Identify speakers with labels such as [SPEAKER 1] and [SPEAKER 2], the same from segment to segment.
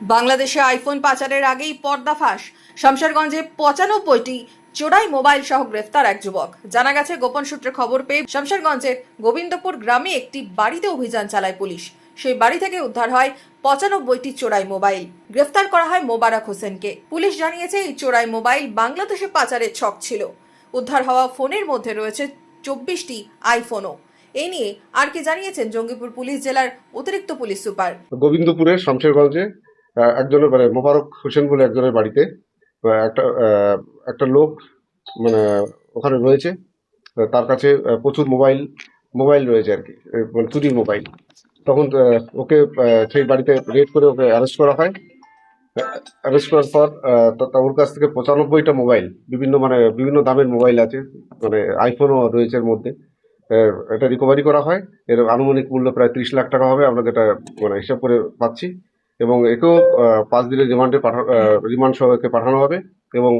[SPEAKER 1] বাংলাদেশে আইফোন পাচারের আগেই পর্দাফাঁস। শামশেরগঞ্জে 95টি চোরাই মোবাইল সহ গ্রেফতার এক যুবক। জানা গেছে, গোপন সূত্রে খবর পেয়ে শামশেরগঞ্জের গোবিন্দপুর গ্রামে একটি বাড়িতে অভিযান চালায় পুলিশ। সেই বাড়ি থেকে উদ্ধার হয় 95টি চোরাই মোবাইল। গ্রেফতার করা হয় মোবারক হোসেনকে। পুলিশ জানিয়েছে, এই চোরাই মোবাইল বাংলাদেশে পাচারের ছক ছিল। উদ্ধার হওয়া ফোনের মধ্যে রয়েছে 24টি আইফোনও। এই নিয়ে আর কি জানিয়েছেন জঙ্গিপুর পুলিশ জেলার অতিরিক্ত পুলিশ সুপার।
[SPEAKER 2] গোবিন্দপুরের শামশেরগঞ্জে একজনের মোবারক হোসেন বলে একজনের বাড়িতে একটা লোক ওখানে রয়েছে। তার কাছে প্রচুর মোবাইল রয়েছে আর কি, চুরির মোবাইল। তখন ওকে সেই বাড়িতে রেড করে ওকে অ্যারেস্ট করা হয়। অ্যারেস্ট করার পর ওর কাছ থেকে 95টা মোবাইল, বিভিন্ন দামের মোবাইল আছে, আইফোনও রয়েছে এর মধ্যে। এটা রিকভারি করা হয়। এর আনুমানিক মূল্য প্রায় 30 লাখ টাকা হবে, আমরা যেটা হিসাব করে পাচ্ছি। এবং একেও 5 দিনের রিমান্ড সহ একে পাঠানো হবে। এবং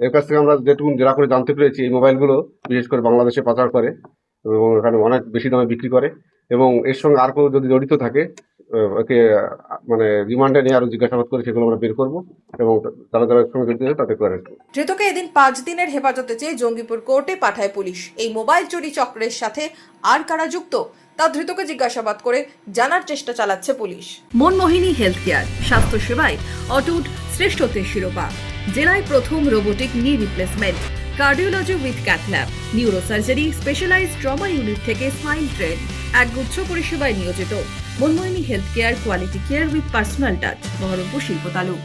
[SPEAKER 2] এর কাছ থেকে আমরা যেটুকু জেরা করে জানতে পেরেছি, এই মোবাইলগুলো বিশেষ করে বাংলাদেশে পাচার করে এবং এখানে অনেক বেশি দামে বিক্রি করে। এবং এর সঙ্গে আর কেউ যদি জড়িত থাকে, ওকে রিমান্ডে নিয়ে আরো জিজ্ঞাসাবাদ করে সেগুলো আমরা বের করবো এবং যারা যারা সঙ্গে জড়িত আছে তাদেরকে অ্যারেস্ট করবো।
[SPEAKER 1] ধৃতকে এদিন 5 দিনের হেফাজতে চেয়ে জঙ্গিপুর কোর্টে পাঠায় পুলিশ। এই মোবাইল চুরি চক্রের সাথে আর কারা যুক্ত তা ধৃতকে জিজ্ঞাসাবাদ করে জানার চেষ্টা চালাচ্ছে পুলিশ। মনমোহিনী হেলথ কেয়ার, স্বাস্থ্য সেবায় অটুট শ্রেষ্ঠত্বের শিরোপা। জেলায় প্রথম robotic knee replacement, cardiology with cath lab, neurosurgery, specialized trauma unit থেকে স্পাইন ট্রেন, একগুচ্ছ পরিষেবায় নিয়োজিত। Manmohini health care, quality care with personal touch, Baharampur শিল্প তালুক।